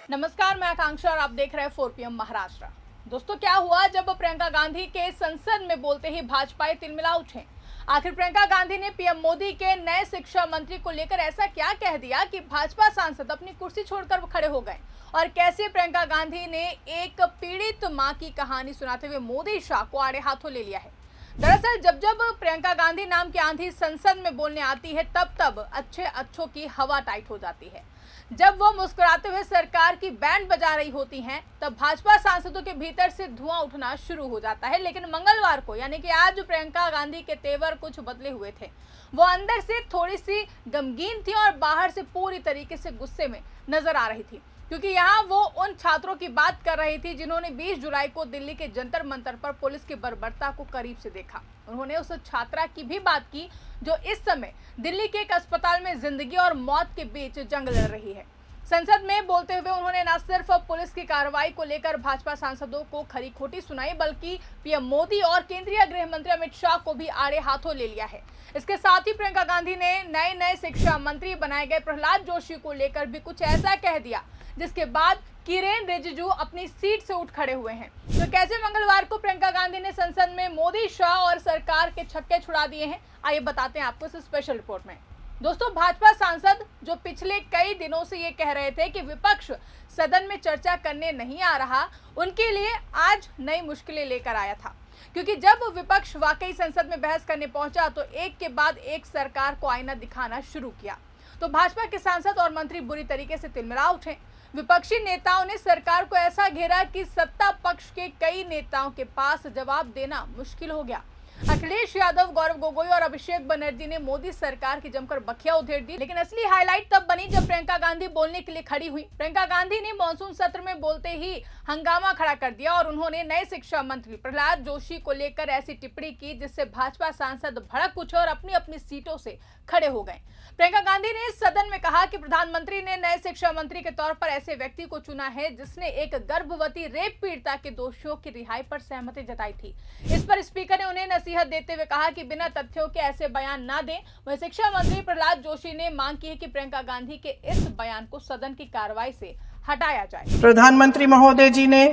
नमस्कार, मैं आकांक्षा और आप देख रहे हैं 4 PM महाराष्ट्र। दोस्तों, क्या हुआ जब प्रियंका गांधी के संसद में बोलते ही भाजपाई तिलमिला उठे। आखिर प्रियंका गांधी ने पीएम मोदी के नए शिक्षा मंत्री को लेकर ऐसा क्या कह दिया कि भाजपा सांसद अपनी कुर्सी छोड़कर खड़े हो गए, और कैसे प्रियंका गांधी ने एक पीड़ित मां की कहानी सुनाते हुए मोदी शाह को आड़े हाथों ले लिया है। दरअसल जब जब प्रियंका गांधी नाम की आंधी संसद में बोलने आती है, तब तब अच्छों की हवा टाइट हो जाती है। जब वो मुस्कुराते हुए सरकार की बैंड बजा रही होती हैं, तब भाजपा सांसदों के भीतर से धुआं उठना शुरू हो जाता है। लेकिन मंगलवार को, यानी कि आज, प्रियंका गांधी के तेवर कुछ बदले हुए थे। वो अंदर से थोड़ी सी गमगीन थी और बाहर से पूरी तरीके से गुस्से में नजर आ रही थी, क्योंकि यहाँ वो उन छात्रों की बात कर रही थी जिन्होंने 20 जुलाई को दिल्ली के जंतर मंतर पर पुलिस की बर्बरता को करीब से देखा। उन्होंने उस छात्रा की भी बात की जो इस समय दिल्ली के एक अस्पताल में जिंदगी और मौत के बीच जंग लड़ रही है। संसद में बोलते हुए उन्होंने न सिर्फ पुलिस की कार्रवाई को लेकर भाजपा सांसदों को खरी खोटी सुनाई, बल्कि पीएम मोदी और केंद्रीय गृह मंत्री अमित शाह को भी आड़े हाथों ले लिया है। इसके साथ ही प्रियंका गांधी ने नए शिक्षा मंत्री बनाए गए प्रहलाद जोशी को लेकर भी कुछ ऐसा कह दिया, जिसके बाद किरेन रिजिजू अपनी सीट से उठ खड़े हुए हैं। तो कैसे मंगलवार को प्रियंका गांधी ने संसद में मोदी, शाह और सरकार के छक्के छुड़ा दिए हैं, आइए बताते हैं आपको इस स्पेशल रिपोर्ट में। दोस्तों, भाजपा सांसद जो पिछले कई दिनों से ये कह रहे थे कि विपक्ष सदन में चर्चा करने नहीं आ रहा, उनके लिए आज नई मुश्किलें लेकर आया था। क्योंकि जब विपक्ष वाकई संसद में बहस करने पहुंचा तो एक के बाद एक सरकार को आईना दिखाना शुरू किया। तो भाजपा के सांसद और मंत्री बुरी तरीके से तिलमिला उठे। विपक्षी नेताओं ने सरकार को ऐसा घेरा कि सत्ता पक्ष के कई नेताओं के पास जवाब देना मुश्किल हो गया। अखिलेश यादव, गौरव गोगोई और अभिषेक बनर्जी ने मोदी सरकार की जमकर बखिया उधेड़ दी। लेकिन असली हाईलाइट तब बनी जब प्रियंका गांधी बोलने के लिए खड़ी हुई। प्रियंका गांधी ने मॉनसून सत्र में बोलते ही हंगामा खड़ा कर दिया और उन्होंने नए शिक्षा मंत्री प्रहलाद जोशी को लेकर ऐसी टिप्पणी की जिससे भाजपा सांसद भड़क उठे और अपनी अपनी सीटों से खड़े हो गए। प्रियंका गांधी ने सदन में कहा कि प्रधानमंत्री ने नए शिक्षा मंत्री के तौर पर ऐसे व्यक्ति को चुना है जिसने एक गर्भवती रेप पीड़िता के दोषियों की रिहाई पर सहमति जताई थी। इस पर स्पीकर ने उन्हें नसीहत देते हुए कहा कि बिना तथ्यों के ऐसे बयान ना दें। वहीं शिक्षा मंत्री प्रहलाद जोशी ने मांग की है कि प्रियंका गांधी के इस बयान को सदन की कार्रवाई से हटाया जाए। प्रधानमंत्री महोदय जी ने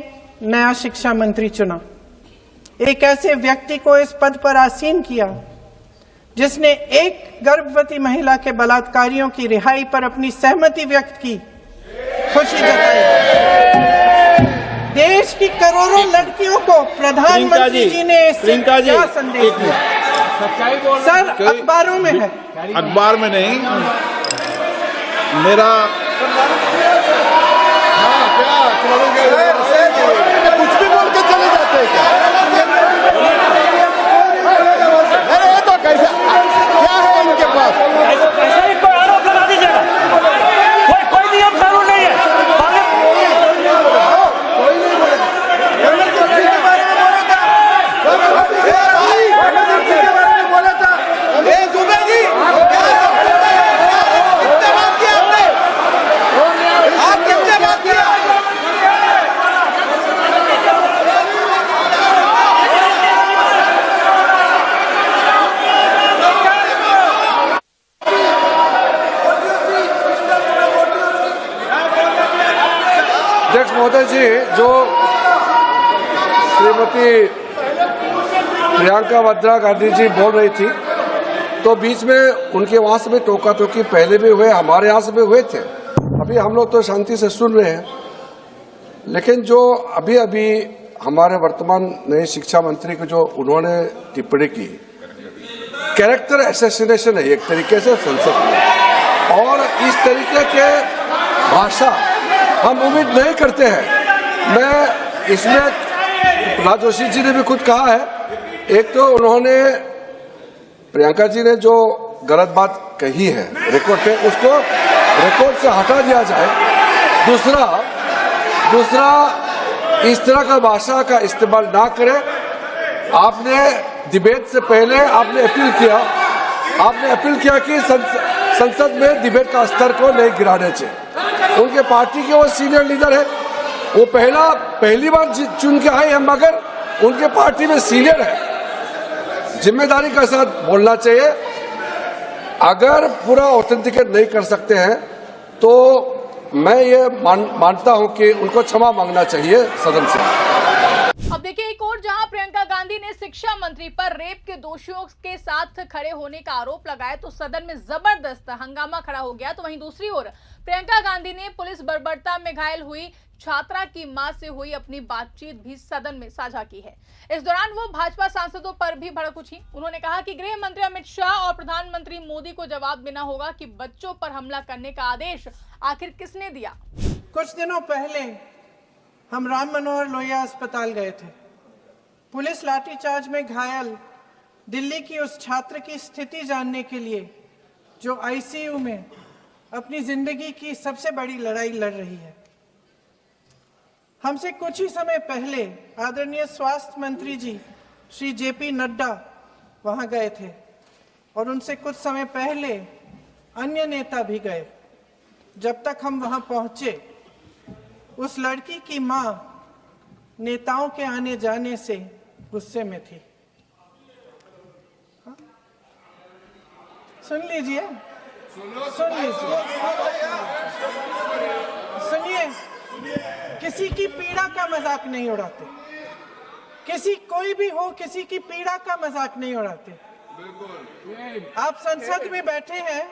नया शिक्षा मंत्री चुना, एक ऐसे व्यक्ति को इस पद पर आसीन किया जिसने एक गर्भवती महिला के बलात्कारियों की रिहाई पर अपनी सहमति व्यक्त की, खुशी जताई। देश की करोड़ों लड़कियों को प्रधानमंत्री जी ने क्या संदेश दिया? सर, अखबारों में है, अखबार में नहीं। मेरा कुछ भी बोल के चले जाते हैं क्या? अरे तो कैसा क्या है इनके पास? ऐसा ही कोई आरोप लगा दीजिएगा। कोई नियम कानून नहीं है। कोई नहीं बोलेगा। इमरजेंसी के बारे में बोला था। इमरजेंसी के बारे में बोला था। दुबे जी, कितने बात किया आपने? आप कितने बात किया? अध्यक्ष महोदय जी, जो श्रीमती प्रियंका वाड्रा गांधी जी बोल रही थी, तो बीच में उनके वहां से भी टोका टोकी पहले भी हुए, हमारे यहाँ से भी हुए थे। अभी हम लोग तो शांति से सुन रहे हैं, लेकिन जो अभी अभी हमारे वर्तमान नए शिक्षा मंत्री को जो उन्होंने टिप्पणी की, कैरेक्टर असैसिनेशन है एक तरीके से संसद में, और इस तरीके के भाषा हम उम्मीद नहीं करते हैं। मैं इसमें प्रहलाद जोशी जी ने भी खुद कहा है, एक तो उन्होंने प्रियंका जी ने जो गलत बात कही है रिकॉर्ड पे, उसको रिकॉर्ड से हटा दिया जाए। दूसरा इस तरह का भाषा का इस्तेमाल ना करें। आपने डिबेट से पहले आपने अपील किया कि संसद में डिबेट का स्तर को नहीं गिराने चाहिए। उनके पार्टी के वो सीनियर लीडर है, वो पहली बार चुन के आए हैं, मगर उनके पार्टी में सीनियर है। जिम्मेदारी के साथ बोलना चाहिए। अगर पूरा ऑथेंटिकेट नहीं कर सकते हैं तो मैं ये मानता हूं कि उनको क्षमा मांगना चाहिए सदन से। अब देखिए एक और जहां प्रियंका गांधी ने शिक्षा मंत्री पर रेप के दोषियों के साथ खड़े होने का आरोप लगाया तो सदन में जबरदस्त हंगामा खड़ा हो गया, तो वहीं दूसरी ओर प्रियंका गांधी ने पुलिस बर्बरता में घायल हुई छात्रा की मां से हुई अपनी बातचीत भी सदन में साझा की है। इस दौरान वो भाजपा सांसदों पर भी भड़क उठी। उन्होंने कहा कि गृह मंत्री अमित शाह और प्रधानमंत्री मोदी को जवाब देना होगा कि बच्चों पर हमला करने का आदेश आखिर किसने दिया। कुछ दिनों पहले हम राम मनोहर लोहिया अस्पताल गए थे। पुलिस लाठीचार्ज में घायल दिल्ली की उस छात्र की स्थिति जानने के लिए जो आईसीयू में अपनी जिंदगी की सबसे बड़ी लड़ाई लड़ रही है। हमसे कुछ ही समय पहले आदरणीय स्वास्थ्य मंत्री जी श्री जेपी नड्डा वहां गए थे और उनसे कुछ समय पहले अन्य नेता भी गए। जब तक हम वहां पहुंचे उस लड़की की मां नेताओं के आने जाने से गुस्से में थी। सुन लीजिए, सुनिए, किसी की पीड़ा का मजाक नहीं उड़ाते। किसी कोई भी हो, किसी की पीड़ा का मजाक नहीं उड़ाते। आप संसद में बैठे हैं,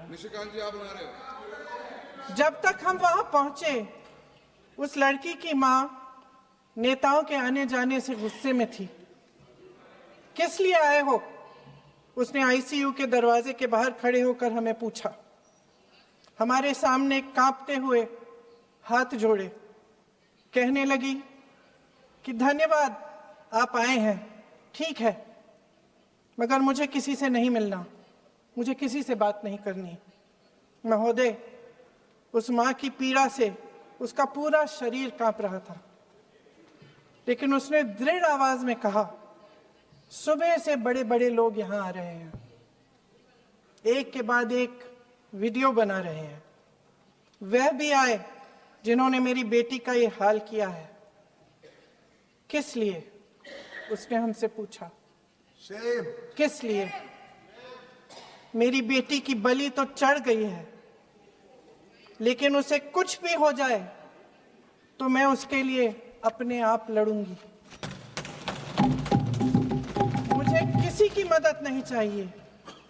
निशिकांत जी आप बना रहे हो। जब तक हम वहां पहुंचे उस लड़की की मां नेताओं के आने जाने से गुस्से में थी। किस लिए आए हो? उसने आईसीयू के दरवाजे के बाहर खड़े होकर हमें पूछा। हमारे सामने कांपते हुए हाथ जोड़े कहने लगी कि धन्यवाद आप आए हैं, ठीक है, मगर मुझे किसी से नहीं मिलना, मुझे किसी से बात नहीं करनी। महोदय, उस मां की पीड़ा से उसका पूरा शरीर कांप रहा था, लेकिन उसने दृढ़ आवाज में कहा, सुबह से बड़े बड़े लोग यहां आ रहे हैं, एक के बाद एक वीडियो बना रहे हैं। वह भी आए जिन्होंने मेरी बेटी का ये हाल किया है। किस लिए? उसने हमसे पूछा। किस लिए? मेरी बेटी की बलि तो चढ़ गई है, लेकिन उसे कुछ भी हो जाए तो मैं उसके लिए अपने आप लड़ूंगी। मुझे किसी की मदद नहीं चाहिए,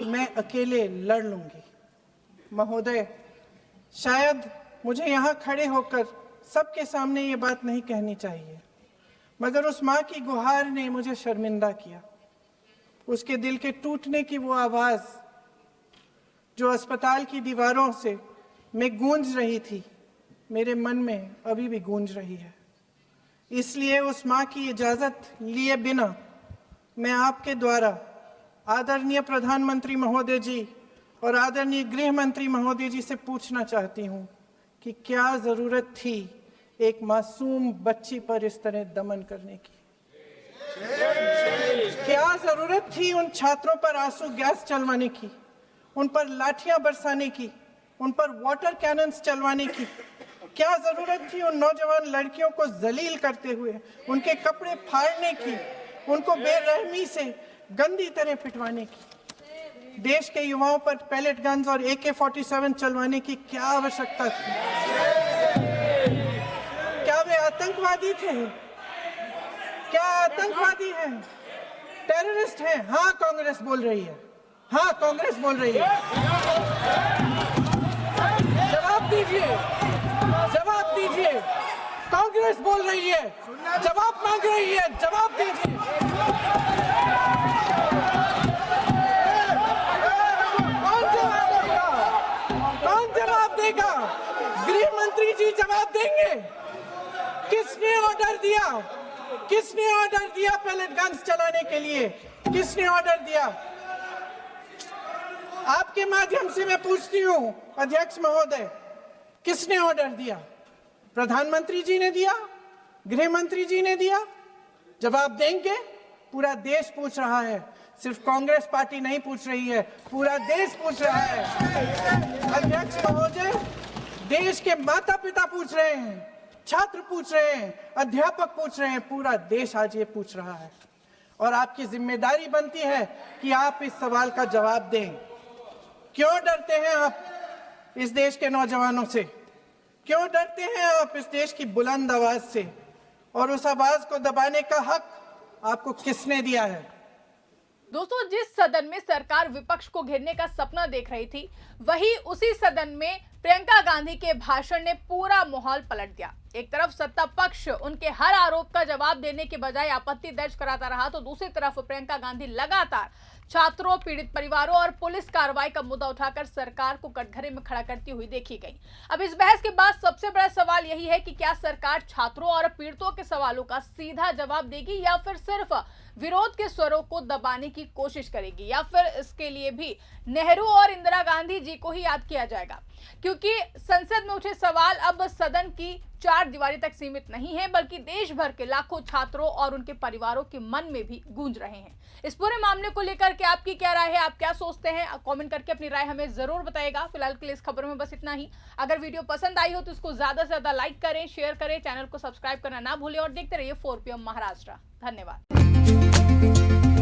मैं अकेले लड़ लूंगी। महोदय, शायद मुझे यहाँ खड़े होकर सबके सामने ये बात नहीं कहनी चाहिए, मगर उस माँ की गुहार ने मुझे शर्मिंदा किया। उसके दिल के टूटने की वो आवाज जो अस्पताल की दीवारों से में गूंज रही थी, मेरे मन में अभी भी गूंज रही है। इसलिए उस माँ की इजाजत लिए बिना मैं आपके द्वारा आदरणीय प्रधानमंत्री महोदय जी और आदरणीय गृह मंत्री महोदय जी से पूछना चाहती हूँ कि क्या जरूरत थी एक मासूम बच्ची पर इस तरह दमन करने की? क्या जरूरत थी उन छात्रों पर आंसू गैस चलवाने की, उन पर लाठियां बरसाने की, उन पर वाटर कैनन्स चलवाने की? क्या जरूरत थी उन नौजवान लड़कियों को जलील करते हुए उनके कपड़े फाड़ने की, उनको बेरहमी से गंदी तरह पिटवाने की? देश के युवाओं पर पैलेट गन्स और AK-47 चलवाने की क्या आवश्यकता थी? क्या वे आतंकवादी थे? क्या आतंकवादी हैं? टेररिस्ट हैं? हाँ, कांग्रेस बोल रही है। हाँ, कांग्रेस बोल रही है। जवाब दीजिए, जवाब दीजिए। कांग्रेस बोल रही है, जवाब मांग रही है, जवाब दीजिए। कौन जवाब देगा? गृह मंत्री जी जवाब देंगे। किसने ऑर्डर दिया? किसने ऑर्डर दिया पैलेट गन्स चलाने के लिए? किसने ऑर्डर दिया? आपके माध्यम से मैं पूछती हूं अध्यक्ष महोदय, किसने ऑर्डर दिया? प्रधानमंत्री जी ने दिया? गृह मंत्री जी ने दिया? जवाब देंगे? पूरा देश पूछ रहा है, सिर्फ कांग्रेस पार्टी नहीं पूछ रही है, पूरा देश पूछ रहा है। अध्यक्ष महोदय, देश के माता पिता पूछ रहे हैं, छात्र पूछ रहे हैं, अध्यापक पूछ रहे हैं, पूरा देश आज ये पूछ रहा है। और आपकी जिम्मेदारी बनती है कि आप इस सवाल का जवाब दें। क्यों डरते हैं आप? इस देश के नौजवानों से? क्यों डरते हैं आप इस देश की बुलंद आवाज से? और उस आवाज को दबाने का हक आपको किसने दिया है? दोस्तों, जिस सदन में सरकार विपक्ष को घेरने का सपना देख रही थी, वही उसी सदन में प्रियंका गांधी के भाषण ने पूरा माहौल पलट दिया। एक तरफ सत्ता पक्ष उनके हर आरोप का जवाब देने के बजाय आपत्ति दर्ज कराता रहा, तो दूसरी तरफ प्रियंका गांधी लगातार छात्रों, पीड़ित परिवारों और पुलिस कार्रवाई का मुद्दा उठाकर सरकार को कटघरे में खड़ा करती हुई देखी गई। अब इस बहस के बाद सबसे बड़ा सवाल यही है कि क्या सरकार छात्रों और पीड़ितों के सवालों का सीधा जवाब देगी, या फिर सिर्फ विरोध के स्वरों को दबाने की कोशिश करेगी, या फिर इसके लिए भी नेहरू और इंदिरा गांधी जी को ही याद किया जाएगा? क्योंकि संसद में उठे सवाल अब सदन की चार दीवारी तक सीमित नहीं है, बल्कि देश भर के लाखों छात्रों और उनके परिवारों के मन में भी गूंज रहे हैं। इस पूरे मामले को लेकर के आपकी क्या राय है? आप क्या सोचते हैं? कमेंट करके अपनी राय हमें जरूर बताइएगा। फिलहाल के लिए इस खबर में बस इतना ही। अगर वीडियो पसंद आई हो तो इसको ज्यादा से ज्यादा लाइक करें, शेयर करें, चैनल को सब्सक्राइब करना ना भूलें और देखते रहिए 4PM महाराष्ट्र। धन्यवाद।